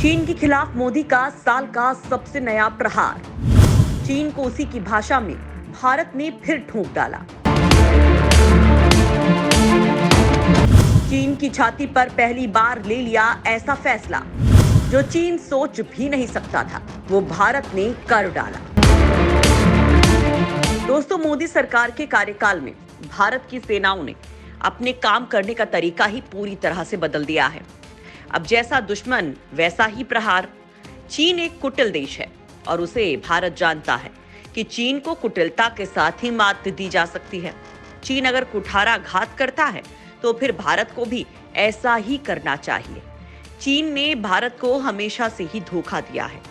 चीन के खिलाफ मोदी का साल का सबसे नया प्रहार। चीन को उसी की भाषा में भारत ने फिर ठोक डाला। चीन की छाती पर पहली बार ले लिया ऐसा फैसला जो चीन सोच भी नहीं सकता था, वो भारत ने कर डाला। दोस्तों, मोदी सरकार के कार्यकाल में भारत की सेनाओं ने अपने काम करने का तरीका ही पूरी तरह से बदल दिया है। अब जैसा दुश्मन वैसा ही प्रहार। चीन एक कुटिल देश है और उसे भारत जानता है कि चीन को कुटिलता के साथ ही मात दी जा सकती है। चीन अगर कुठाराघात करता है तो फिर भारत को भी ऐसा ही करना चाहिए। चीन ने भारत को हमेशा से ही धोखा दिया है,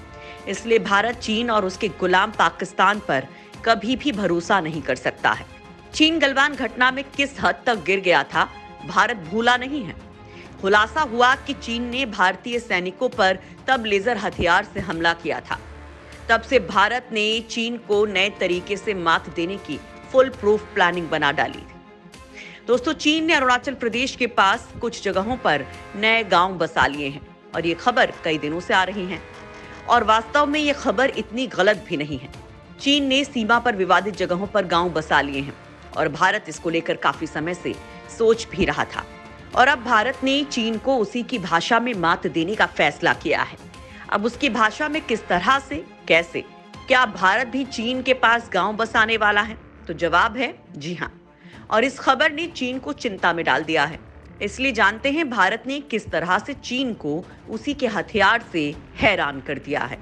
इसलिए भारत चीन और उसके गुलाम पाकिस्तान पर कभी भी भरोसा नहीं कर सकता है। चीन गलवान घटना में किस हद तक गिर गया था, भारत भूला नहीं है। खुलासा हुआ कि चीन ने भारतीय सैनिकों पर तब लेजर हथियार से हमला किया था। तब से भारत ने चीन को नए तरीके से मात देने की फुल प्रूफ प्लानिंग बना डाली। दोस्तों, चीन ने अरुणाचल प्रदेश के पास कुछ जगहों पर नए गांव बसा लिए हैं और ये खबर कई दिनों से आ रही है और वास्तव में ये खबर इतनी गलत भी नहीं है। चीन ने सीमा पर विवादित जगहों पर गांव बसा लिए हैं और भारत इसको लेकर काफी समय से सोच भी रहा था और अब भारत ने चीन को उसी की भाषा में मात देने का फैसला किया है। अब उसकी भाषा में किस तरह से, कैसे, क्या भारत भी चीन के पास गांव बसाने वाला है? तो जवाब है जी हाँ। और इस खबर ने चीन को चिंता में डाल दिया है। इसलिए जानते हैं भारत ने किस तरह से चीन को उसी के हथियार से हैरान कर दिया है।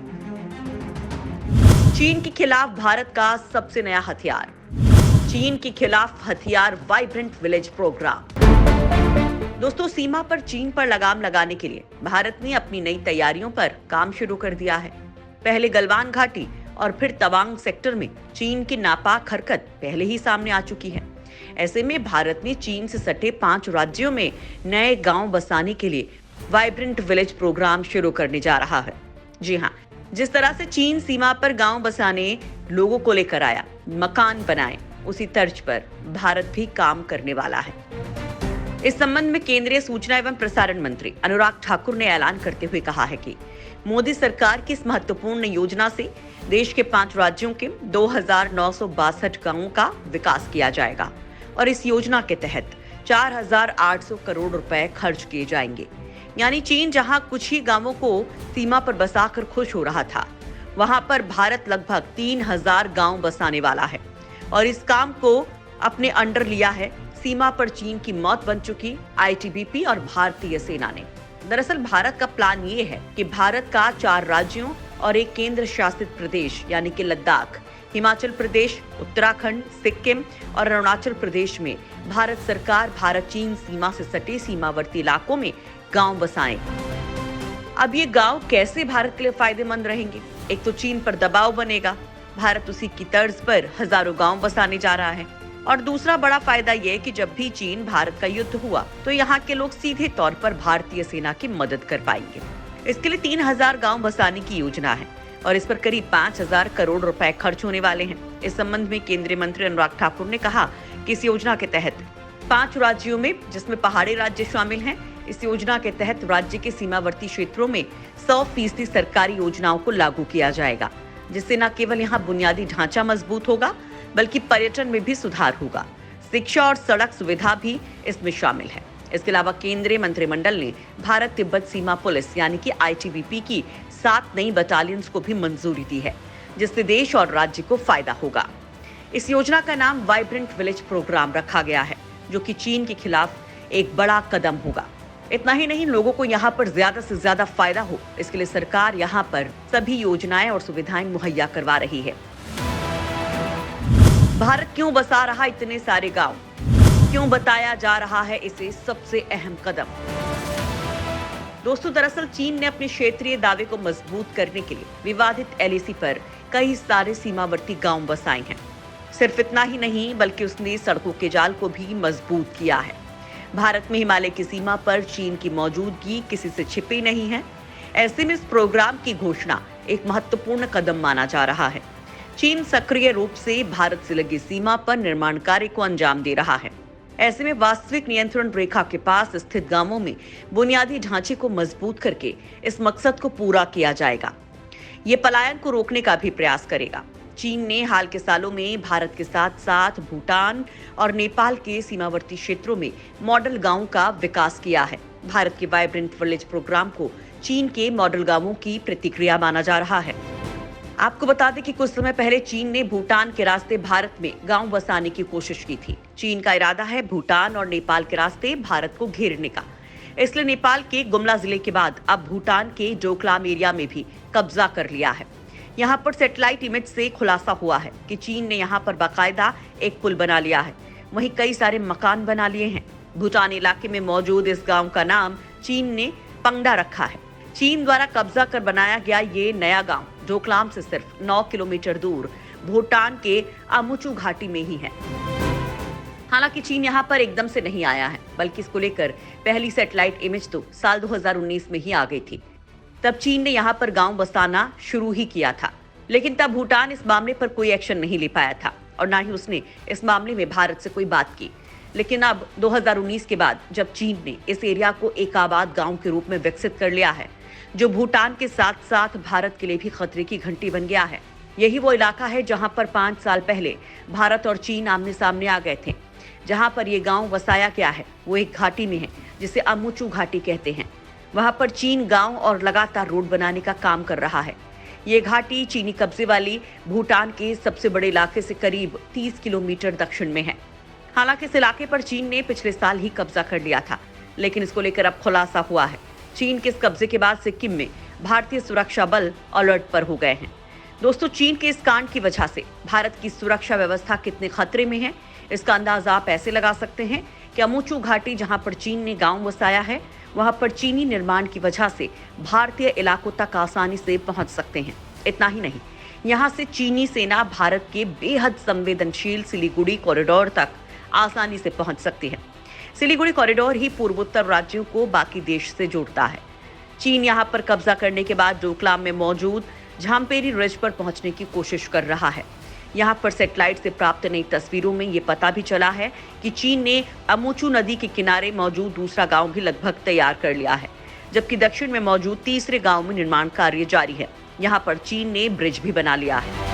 चीन के खिलाफ भारत का सबसे नया हथियार। चीन के खिलाफ हथियार वाइब्रेंट विलेज प्रोग्राम। दोस्तों, सीमा पर चीन पर लगाम लगाने के लिए भारत ने अपनी नई तैयारियों पर काम शुरू कर दिया है। पहले गलवान घाटी और फिर तवांग सेक्टर में चीन की नापाक हरकत पहले ही सामने आ चुकी है। ऐसे में भारत ने चीन से सटे 5 राज्यों में नए गांव बसाने के लिए वाइब्रेंट विलेज प्रोग्राम शुरू करने जा रहा है। जी हाँ, जिस तरह से चीन सीमा पर गांव बसाने लोगों को लेकर आया, मकान बनाए, उसी तर्ज पर भारत भी काम करने वाला है। इस संबंध में केंद्रीय सूचना एवं प्रसारण मंत्री अनुराग ठाकुर ने ऐलान करते हुए कहा है कि मोदी सरकार की इस महत्वपूर्ण योजना से देश के 5 राज्यों के 2,962 गांवों का विकास किया जाएगा और इस योजना के तहत 4,800 करोड़ रुपए खर्च किए जाएंगे। यानी चीन जहां कुछ ही गांवों को सीमा पर बसाकर खुश हो रहा था, वहां पर भारत लगभग 3,000 गांव बसाने वाला है और इस काम को अपने अंडर लिया है सीमा पर चीन की मौत बन चुकी आईटीबीपी और भारतीय सेना ने। दरअसल भारत का प्लान ये है कि भारत का 4 राज्यों और एक केंद्र शासित प्रदेश यानी कि लद्दाख, हिमाचल प्रदेश, उत्तराखंड, सिक्किम और अरुणाचल प्रदेश में भारत सरकार भारत चीन सीमा से सटे सीमावर्ती इलाकों में गांव बसाए। अब ये गांव कैसे भारत के लिए फायदेमंद रहेंगे? एक तो चीन पर दबाव बनेगा, भारत उसी की तर्ज पर हजारों गांव बसाने जा रहा है, और दूसरा बड़ा फायदा ये कि जब भी चीन भारत का युद्ध हुआ तो यहाँ के लोग सीधे तौर पर भारतीय सेना की मदद कर पाएंगे। इसके लिए 3,000 गांव बसाने की योजना है और इस पर करीब 5,000 करोड़ रुपए खर्च होने वाले हैं। इस संबंध में केंद्रीय मंत्री अनुराग ठाकुर ने कहा कि इस योजना के तहत 5 राज्यों में, जिसमें पहाड़ी राज्य शामिल हैं, इस योजना के तहत राज्य के सीमावर्ती क्षेत्रों में 100% सरकारी योजनाओं को लागू किया जाएगा, जिससे न केवल यहाँ बुनियादी ढांचा मजबूत होगा बल्कि पर्यटन में भी सुधार होगा। शिक्षा और सड़क सुविधा भी इसमें शामिल है। इसके अलावा केंद्रीय मंत्रिमंडल ने भारत तिब्बत सीमा पुलिस यानी कि आईटीबीपी की 7 नई बटालियंस को भी मंजूरी दी है, जिससे देश और राज्य को फायदा होगा। इस योजना का नाम वाइब्रेंट विलेज प्रोग्राम रखा गया है, जो कि चीन के खिलाफ एक बड़ा कदम होगा। इतना ही नहीं, लोगों को यहाँ पर ज्यादा से ज्यादा फायदा हो, इसके लिए सरकार यहाँ पर सभी योजनाएं और सुविधाएं मुहैया करवा रही है। भारत क्यों बसा रहा इतने सारे गांव? क्यों बताया जा रहा है इसे सबसे अहम कदम? दोस्तों, दरअसल चीन ने अपने क्षेत्रीय दावे को मजबूत करने के लिए विवादित एलएसी पर कई सारे सीमावर्ती गांव बसाए हैं। सिर्फ इतना ही नहीं, बल्कि उसने सड़कों के जाल को भी मजबूत किया है। भारत में हिमालय की सीमा पर चीन की मौजूदगी किसी से छिपी नहीं है। ऐसे में इस प्रोग्राम की घोषणा एक महत्वपूर्ण कदम माना जा रहा है। चीन सक्रिय रूप से भारत से लगी सीमा पर निर्माण कार्य को अंजाम दे रहा है। ऐसे में वास्तविक नियंत्रण रेखा के पास स्थित गांवों में बुनियादी ढांचे को मजबूत करके इस मकसद को पूरा किया जाएगा। ये पलायन को रोकने का भी प्रयास करेगा। चीन ने हाल के सालों में भारत के साथ साथ भूटान और नेपाल के सीमावर्ती क्षेत्रों में मॉडल गांवों का विकास किया है। भारत के वाइब्रेंट विलेज प्रोग्राम को चीन के मॉडल गांवों की प्रतिक्रिया माना जा रहा है। आपको बता दें कि कुछ समय पहले चीन ने भूटान के रास्ते भारत में गांव बसाने की कोशिश की थी। चीन का इरादा है भूटान और नेपाल के रास्ते भारत को घेरने का। इसलिए नेपाल के गुमला जिले के बाद अब भूटान के डोकलाम एरिया में भी कब्जा कर लिया है। यहाँ पर सैटेलाइट इमेज से खुलासा हुआ है कि चीन ने यहाँ पर बाकायदा एक पुल बना लिया है, वहीं कई सारे मकान बना लिए हैं। भूटान इलाके में मौजूद इस गांव का नाम चीन ने पंगडा रखा है। चीन द्वारा कब्जा कर बनाया गया ये नया गांव डोकलाम से सिर्फ 9 किलोमीटर दूर भूटान के अमुचू घाटी में ही है। हालांकि चीन यहाँ पर एकदम से नहीं आया है, बल्कि इसको लेकर पहली सैटेलाइट इमेज तो साल 2019 में ही आ गई थी। तब चीन ने यहाँ पर गांव बसाना शुरू ही किया था, लेकिन तब भूटान इस मामले पर कोई एक्शन नहीं ले पाया था और ना ही उसने इस मामले में भारत से कोई बात की। लेकिन अब 2019 के बाद जब चीन ने इस एरिया को एक आबाद गांव के रूप में विकसित कर लिया है, जो भूटान के साथ साथ भारत के लिए भी खतरे की घंटी बन गया है। यही वो इलाका है जहां पर 5 साल पहले भारत और चीन आमने सामने आ गए थे। जहां पर ये गांव बसाया गया है वो एक घाटी में है जिसे अमुचू घाटी कहते हैं। वहां पर चीन गांव और लगातार रोड बनाने का काम कर रहा है। ये घाटी चीनी कब्जे वाली भूटान के सबसे बड़े इलाके से करीब 30 किलोमीटर दक्षिण में है। हालांकि इस इलाके पर चीन ने पिछले साल ही कब्जा कर लिया था, लेकिन इसको लेकर अब खुलासा हुआ है। चीन के इस कब्जे के बाद सिक्किम में भारतीय सुरक्षा बल अलर्ट पर हो गए हैं। दोस्तों, चीन के इस कांड की वजह से भारत की सुरक्षा व्यवस्था कितने खतरे में है, इसका अंदाजा आप ऐसे लगा सकते हैं कि अमुचू घाटी जहां पर चीन ने गांव बसाया है, वहां पर चीनी निर्माण की वजह से भारतीय इलाकों तक आसानी से पहुंच सकते हैं। इतना ही नहीं, यहां से चीनी सेना भारत के बेहद संवेदनशील सिलीगुड़ी कॉरिडोर तक आसानी से पहुंच सकती है। सिलीगुड़ी कॉरिडोर ही पूर्वोत्तर राज्यों को बाकी देश से जोड़ता है। चीन यहां पर कब्जा करने के बाद डोकलाम में मौजूद झामपेरी रिज पर पहुंचने की कोशिश कर रहा है। यहां पर सैटेलाइट से प्राप्त नई तस्वीरों में ये पता भी चला है कि चीन ने अमुचू नदी के किनारे मौजूद दूसरा गांव भी लगभग तैयार कर लिया है, जबकि दक्षिण में मौजूद तीसरे गांव में निर्माण कार्य जारी है। यहां पर चीन ने ब्रिज भी बना लिया है।